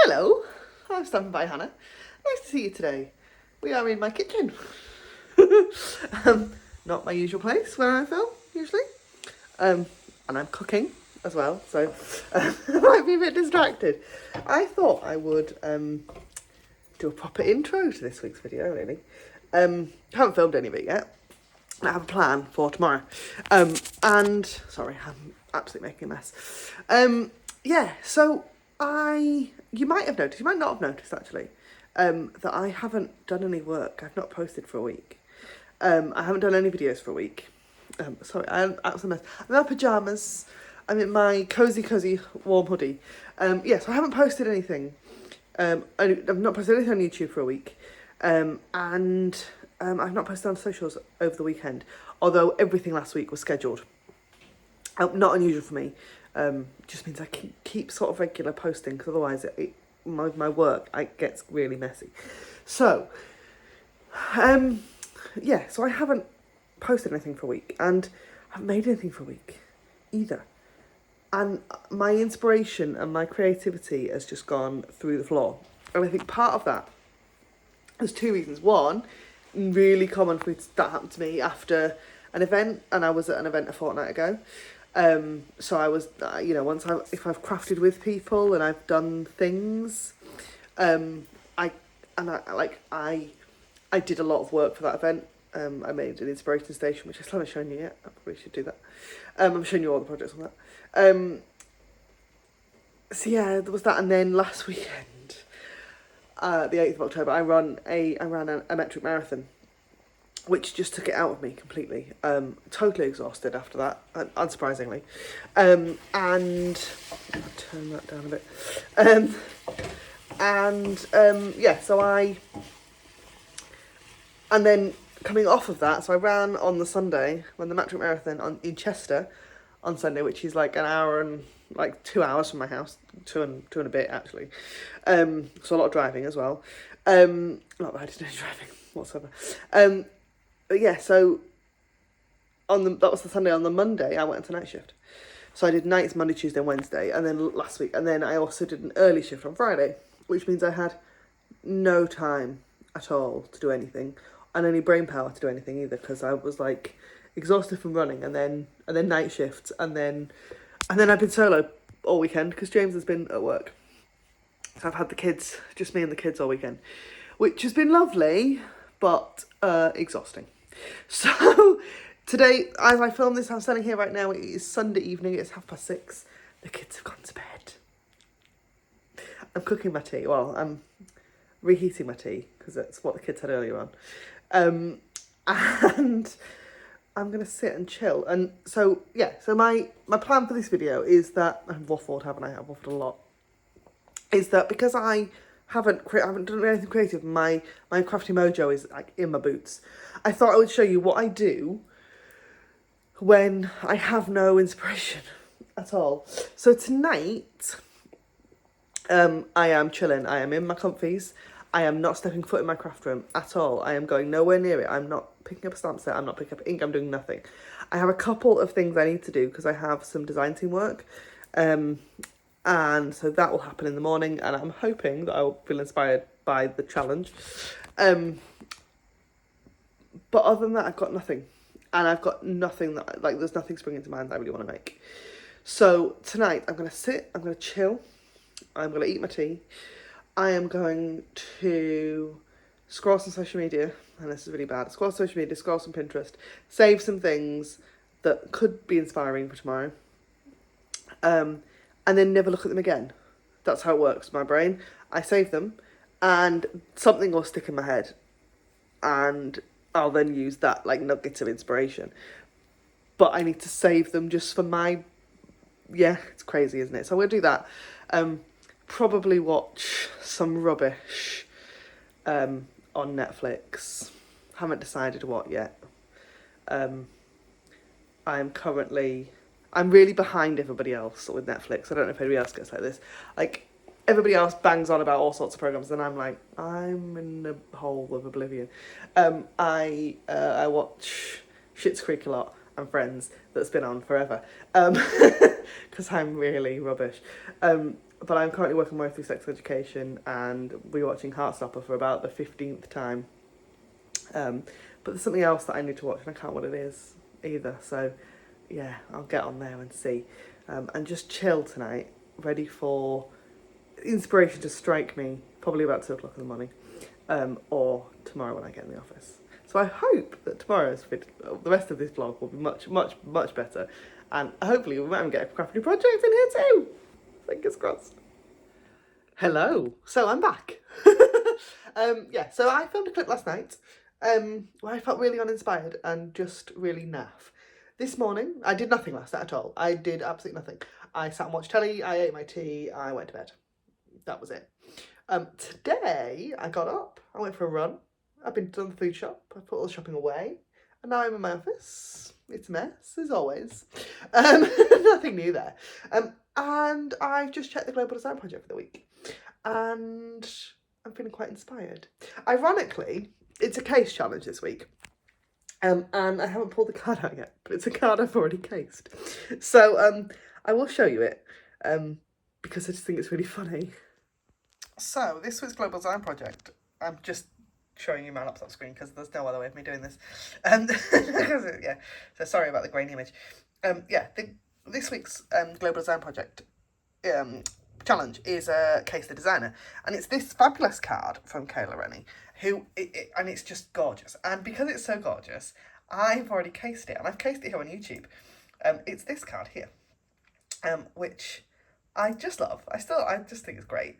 Hello, I'm standing by Hannah. Nice to see you today. We are in my kitchen. Not my usual place where I film, usually. And I'm cooking as well, so I might be a bit distracted. I thought I would do a proper intro to this week's video, really. Haven't filmed any of it yet. I have a plan for tomorrow. And, sorry, I'm absolutely making a mess. Yeah, so you might have noticed, you might not have noticed actually, that I haven't done any work. I've not posted for a week. I haven't done any videos for a week. Sorry, I'm absolutely mess. I'm in my pyjamas. I'm in my cozy warm hoodie. Yeah, so I haven't posted anything. I've not posted anything on YouTube for a week. And I've not posted on socials over the weekend, although everything last week was scheduled. Not unusual for me. Just means I keep sort of regular posting, because otherwise my work gets really messy. So, yeah, so I haven't posted anything for a week, and I haven't made anything for a week either. And my inspiration and my creativity has just gone through the floor. And I think part of that, there's two reasons. One, really common for me that happened to me after an event, and I was at an event a fortnight ago. So I was, if I've crafted with people and I've done things, I did a lot of work for that event. I made an inspiration station, which I still haven't shown you yet. I probably should do that. I'm showing you all the projects on that. So yeah, there was that, and then last weekend, the 8th of October, I ran a metric marathon, which just took it out of me completely. Totally exhausted after that, unsurprisingly. And I'll turn that down a bit. Yeah, and then coming off of that, so I ran on the Sunday, ran the metric marathon in Chester on Sunday, which is like an hour and 2 hours from my house, two and a bit actually. So a lot of driving as well. Not that I did any driving whatsoever. But yeah, so that was the Sunday. On the Monday, I went into night shift. So I did nights Monday, Tuesday, and Wednesday, and then last week, and then I also did an early shift on Friday, which means I had no time at all to do anything, and any brain power to do anything either, because I was exhausted from running, and then night shifts, and then I've been solo all weekend because James has been at work. So I've had the kids, just me and the kids all weekend, which has been lovely, but exhausting. So today, as I film this, I'm standing here right now. It is Sunday evening. It's 6:30. The kids have gone to bed. I'm cooking my tea. Well, I'm reheating my tea because that's what the kids had earlier on. And I'm going to sit and chill. And so, yeah, so my plan for this video is that, I've waffled, haven't I? I've waffled a lot. Is that because I haven't done anything creative, my Crafty Mojo is in my boots. I thought I would show you what I do when I have no inspiration at all. So tonight, I am chilling. I am in my comfies. I am not stepping foot in my craft room at all. I am going nowhere near it. I'm not picking up a stamp set. I'm not picking up ink. I'm doing nothing. I have a couple of things I need to do because I have some design team work. And so that will happen in the morning, and I'm hoping that I will feel inspired by the challenge. But other than that, I've got nothing. And I've got nothing there's nothing springing to mind that I really want to make. So tonight, I'm going to sit, I'm going to chill, I'm going to eat my tea, I am going to scroll some social media, and this is really bad, scroll social media, scroll some Pinterest, save some things that could be inspiring for tomorrow, and then never look at them again. That's how it works with my brain. I save them, and something will stick in my head, and I'll then use that nuggets of inspiration. But I need to save them just for it's crazy, isn't it? So I'm going to do that. Probably watch some rubbish on Netflix. Haven't decided what yet. I'm really behind everybody else with Netflix. I don't know if anybody else gets like this. Everybody else bangs on about all sorts of programs, and I'm in a hole of oblivion. I watch Schitt's Creek a lot, and Friends, that's been on forever. Because I'm really rubbish. but I'm currently working my way through sex education and rewatching Heartstopper for about the 15th time. But there's something else that I need to watch and I can't what it is either. So yeah, I'll get on there and see. And just chill tonight, ready for inspiration to strike me, probably about 2 o'clock in the morning, or tomorrow when I get in the office. So I hope that the rest of this vlog will be much, much, much better. And hopefully we might even get a crafty project in here too. Fingers crossed. Hello. So I'm back. Yeah, so I filmed a clip last night where I felt really uninspired and just really naff. This morning, I did nothing last night at all. I did absolutely nothing. I sat and watched telly, I ate my tea, I went to bed. That was it. Today, I got up, I went for a run. I've been to the food shop, I put all the shopping away, and now I'm in my office. It's a mess, as always. Nothing new there. And I've just checked the Global Design Project for the week. And I'm feeling quite inspired. Ironically, it's a case challenge this week. And I haven't pulled the card out yet, but it's a card I've already cased. So I will show you it because I just think it's really funny. So this was Global Design Project. I'm just showing you my laptop screen because there's no other way of me doing this. Yeah, so sorry about the grainy image. This week's Global Design Project challenge is Case the Designer, and it's this fabulous card from Kayla Rennie, and it's just gorgeous. And because it's so gorgeous, I've already cased it, and I've cased it here on YouTube. It's this card here, which I just love. I just think it's great.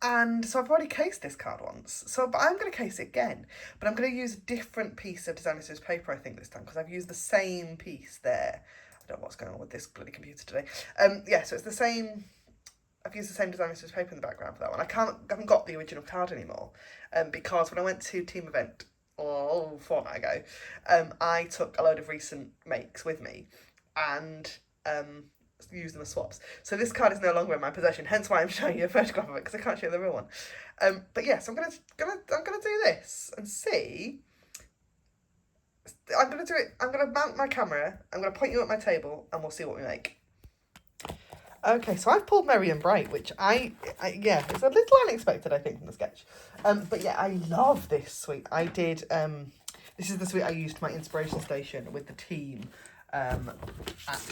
And so I've already cased this card once, but I'm going to case it again, but I'm going to use a different piece of Designer Series paper, I think, this time, because I've used the same piece there. I don't know what's going on with this bloody computer today. So it's the same. I've used the same Designer Series paper in the background for that one. I haven't got the original card anymore, because when I went to team event a fortnight ago, I took a load of recent makes with me, and use them as swaps. So this card is no longer in my possession, hence why I'm showing you a photograph of it, because I can't show you the real one. But yes, I'm gonna do this and see. I'm gonna do it. I'm gonna mount my camera. I'm gonna point you at my table, and we'll see what we make. Okay, so I've pulled Merry and Bright, which it's a little unexpected, I think, from the sketch. But yeah, I love this suite. I did. This is the suite I used for my inspiration station with the team. At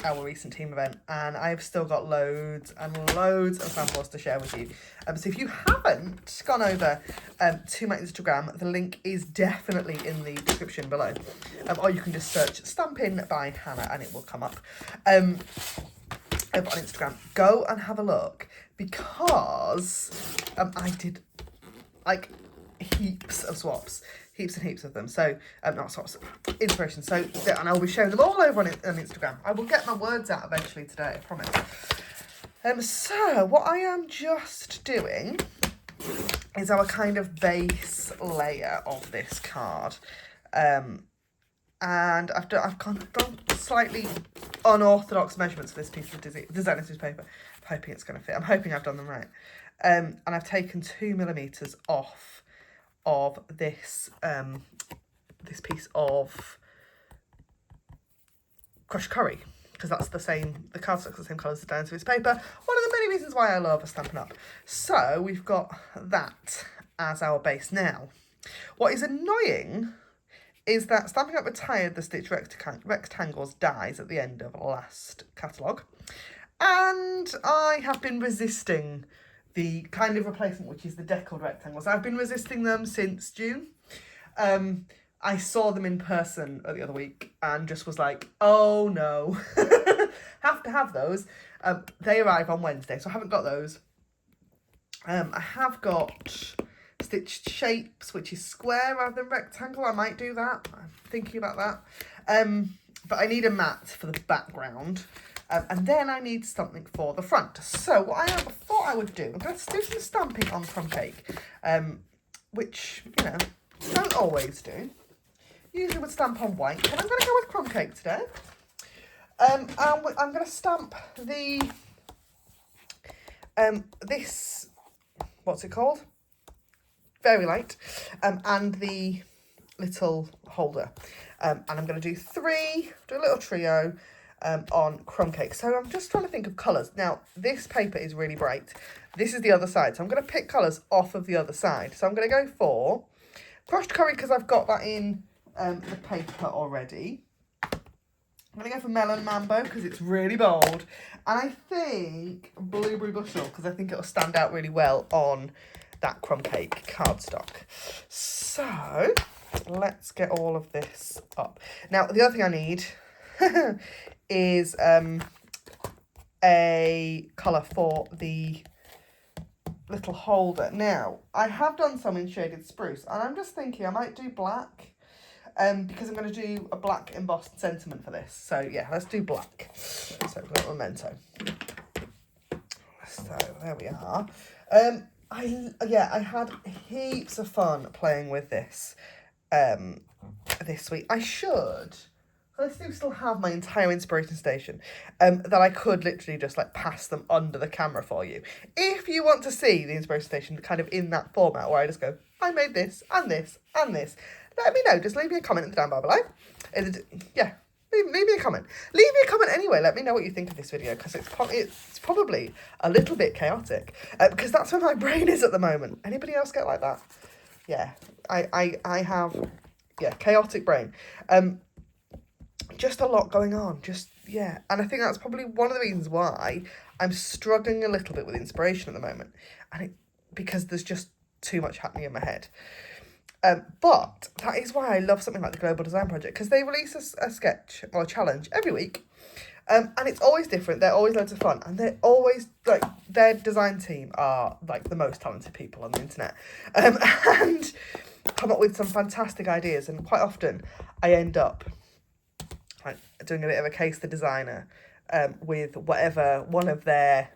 our recent team event, and I've still got loads and loads of samples to share with you. So if you haven't gone over to my Instagram, the link is definitely in the description below, or you can just search Stampin' by Hannah and it will come up. Over on Instagram, go and have a look, because I did like heaps of swaps. Heaps and heaps of them. So, not swaps, inspiration. So, and I'll be showing them all over on Instagram. I will get my words out eventually today, I promise. So, what I am just doing is our kind of base layer of this card. And I've gone slightly unorthodox measurements for this piece of Designer Series paper. I'm hoping it's going to fit. I'm hoping I've done them right. And I've taken 2mm off of this this piece of crushed curry, because that's the cardstock's the same colour as the Designer Series paper. One of the many reasons why I love Stampin' Up. So we've got that as our base now. What is annoying is that Stampin' Up retired the stitch rectangles dies at the end of last catalogue, and I have been resisting the kind of replacement, which is the deckled rectangles. I've been resisting them since June. I saw them in person the other week and just was like, oh no, have to have those. They arrive on Wednesday, so I haven't got those. I have got stitched shapes, which is square rather than rectangle. I might do that. I'm thinking about that. But I need a mat for the background. And then I need something for the front. So what I thought I would do, I'm going to do some stamping on crumb cake, which, don't always do. Usually would stamp on white, but I'm going to go with crumb cake today. And I'm going to stamp the, this, what's it called? Fairy light, and the little holder. And I'm going to do a little trio. on crumb cake. So I'm just trying to think of colours. Now, this paper is really bright. This is the other side. So I'm going to pick colours off of the other side. So I'm going to go for crushed curry because I've got that in the paper already. I'm going to go for melon mambo because it's really bold. And I think blueberry bushel because I think it'll stand out really well on that crumb cake cardstock. So let's get all of this up. Now, the other thing I need is a colour for the little holder. Now, I have done some in shaded spruce, and I'm just thinking I might do black, because I'm going to do a black embossed sentiment for this. So yeah, let's do black. So little memento. So there we are. I had heaps of fun playing with this this week. I do still have my entire inspiration station that I could literally just like pass them under the camera for you. If you want to see the inspiration station kind of in that format where I just go, I made this and this and this, let me know. Just leave me a comment in the down bar below. Yeah, leave me a comment. Leave me a comment anyway. Let me know what you think of this video because it's probably a little bit chaotic because that's where my brain is at the moment. Anybody else get like that? Yeah, I have, yeah, chaotic brain. Just a lot going on, yeah. And I think that's probably one of the reasons why I'm struggling a little bit with inspiration at the moment. Because there's just too much happening in my head. But that is why I love something like the Global Design Project, because they release a sketch or a challenge every week. And it's always different. They're always loads of fun. And they're always, like, their design team are, like, the most talented people on the internet. And come up with some fantastic ideas. And quite often I end up doing a bit of a case the designer with whatever one of their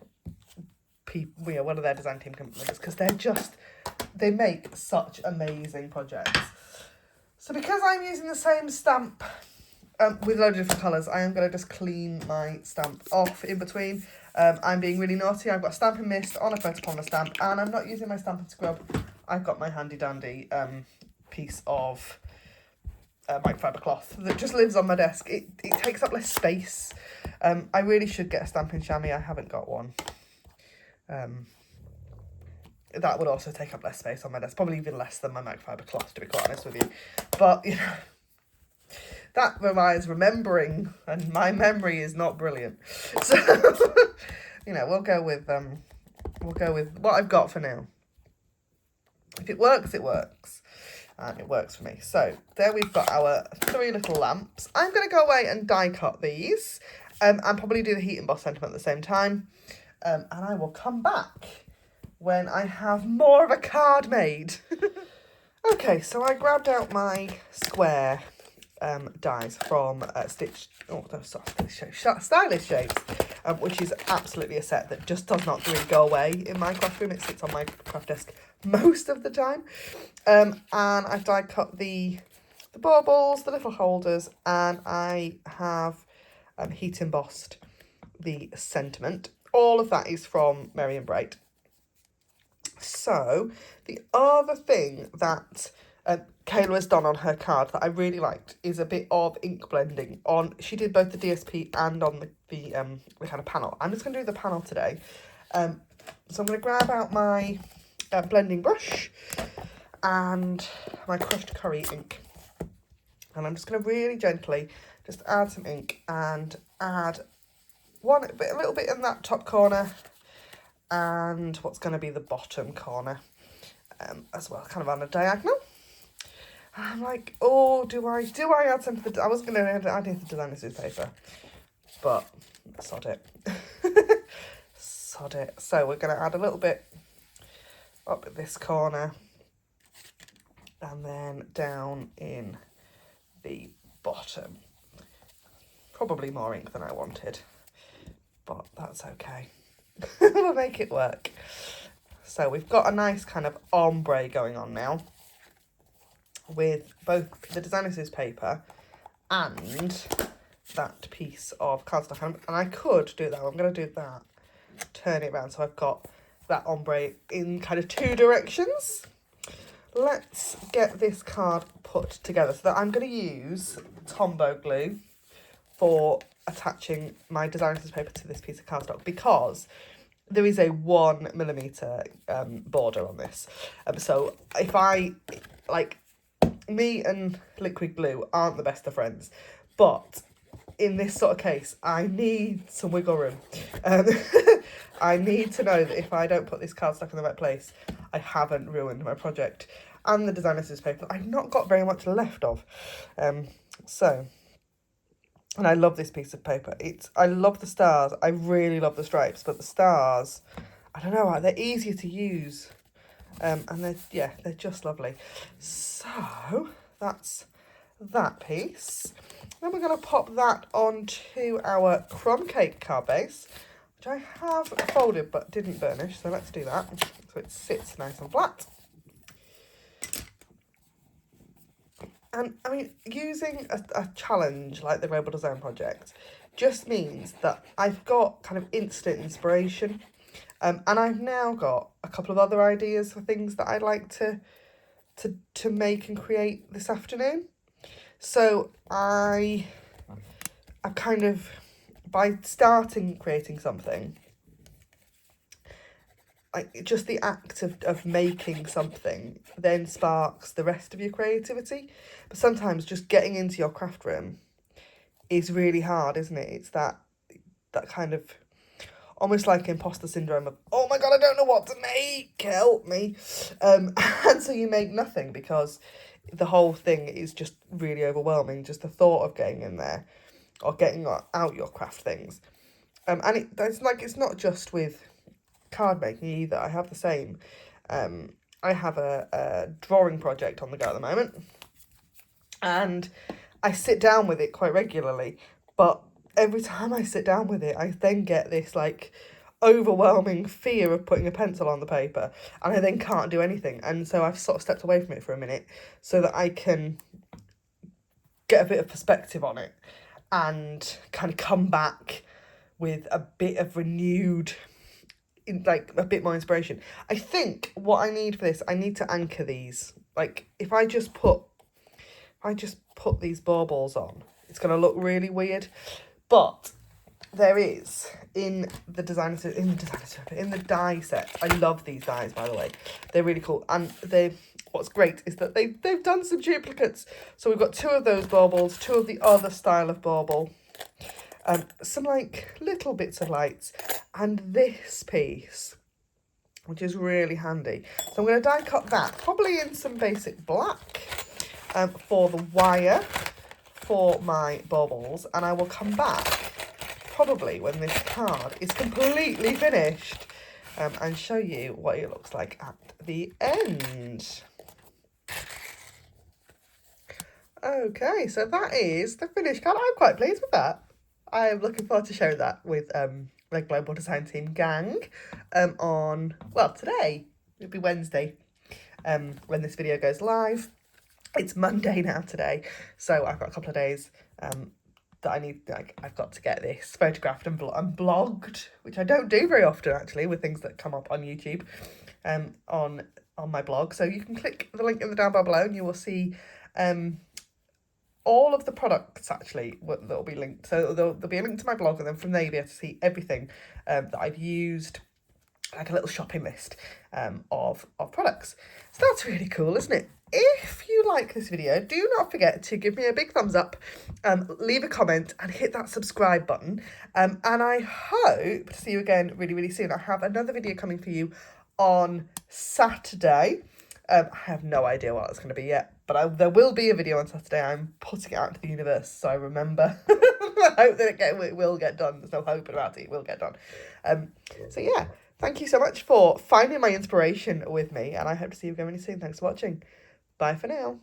people, one of their design team members, because they make such amazing projects. So because I'm using the same stamp with loads of different colours, I am going to just clean my stamp off in between. I'm being really naughty. I've got Stampin' Mist on a photopolymer stamp, and I'm not using my Stampin' Scrub. I've got my handy dandy piece of microfiber cloth that just lives on my desk. It takes up less space. I really should get a stamping chamois. I haven't got one. That would also take up less space on my desk, probably even less than my microfiber cloth, to be quite honest with you. But you know, that reminds remembering, and my memory is not brilliant. So you know, we'll go with what I've got for now. If it works, it works. And it works for me. So there we've got our 3 little lamps. I'm going to go away and die cut these and probably do the heat emboss sentiment at the same time. And I will come back when I have more of a card made. Okay, so I grabbed out my square dies from Stylish Shapes, which is absolutely a set that just does not really go away in my craft room. It sits on my craft desk most of the time. And I've die cut the baubles, the little holders, and I have heat embossed the sentiment. All of that is from Merry and Bright. So the other thing that Kayla has done on her card that I really liked is a bit of ink blending on. She did both the DSP and on the kind of panel. I'm just going to do the panel today. So I'm going to grab out my blending brush and my crushed curry ink, and I'm just going to really gently just add some ink and add a little bit in that top corner and what's going to be the bottom corner as well, kind of on a diagonal. I'm like, oh, do I add some to the... I was going to add it to the designer's paper, but sod it. Sod it. So we're going to add a little bit up at this corner and then down in the bottom. Probably more ink than I wanted, but that's okay. We'll make it work. So we've got a nice kind of ombre going on now with both the designer's paper and that piece of cardstock. And I could do that. I'm going to do that. Turn it around so I've got that ombre in kind of 2 directions. Let's get this card put together. So that I'm going to use Tombow glue for attaching my design scissors paper to this piece of cardstock because there is a 1mm border on this. So if I, like, me and liquid glue aren't the best of friends, but in this sort of case, I need some wiggle room. I need to know that if I don't put this cardstock in the right place, I haven't ruined my project. And the designer scissors paper, I've not got very much left of. And I love this piece of paper. I love the stars. I really love the stripes, but the stars, I don't know, they're easier to use. And they're just lovely. So that's that piece. Then we're going to pop that onto our crumb cake card base, which I have folded but didn't burnish. So let's do that so it sits nice and flat. And I mean, using a challenge like the Global Design Project just means that I've got kind of instant inspiration. And I've now got a couple of other ideas for things that I'd like to make and create this afternoon. So I kind of, by starting creating something, like just the act of making something then sparks the rest of your creativity. But sometimes just getting into your craft room is really hard, isn't it? It's that kind of almost like imposter syndrome of, oh my God, I don't know what to make, help me. And so you make nothing because the whole thing is just really overwhelming, just the thought of getting in there or getting out your craft things. And it's not just with card making either. I have the same. I have a drawing project on the go at the moment, and I sit down with it quite regularly, but every time I sit down with it, I then get this like overwhelming fear of putting a pencil on the paper, and I then can't do anything. And so I've sort of stepped away from it for a minute so that I can get a bit of perspective on it and kind of come back with a bit of renewed, like a bit more inspiration. I think what I need for this, I need to anchor these. Like if I just put these baubles on, it's going to look really weird. But there is in the die set. I love these dies, by the way. They're really cool. And what's great is that they've done some duplicates. So we've got 2 of those baubles, 2 of the other style of bauble, some like little bits of lights, and this piece, which is really handy. So I'm going to die cut that, probably in some basic black, for the wire for my baubles, and I will come back probably when this card is completely finished, and show you what it looks like at the end. Okay, so that is the finished card. I'm quite pleased with that. I am looking forward to sharing that with the Global Design Team gang on, well, today. It'll be Wednesday when this video goes live. It's Monday now today, so I've got a couple of days that I need, like, I've got to get this photographed and blogged, which I don't do very often actually with things that come up on YouTube on my blog. So you can click the link in the down bar below and you will see all of the products actually that will be linked. So there'll be a link to my blog, and then from there you'll be able to see everything that I've used, like a little shopping list of products. So that's really cool, isn't it? If you like this video, do not forget to give me a big thumbs up, leave a comment and hit that subscribe button. And I hope to see you again really, really soon. I have another video coming for you on Saturday. I have no idea what it's going to be yet, but there will be a video on Saturday. I'm putting it out to the universe, so I remember. I hope that it will get done. There's no hoping about it. It will get done. So yeah, thank you so much for finding my inspiration with me, and I hope to see you again really soon. Thanks for watching. Bye for now.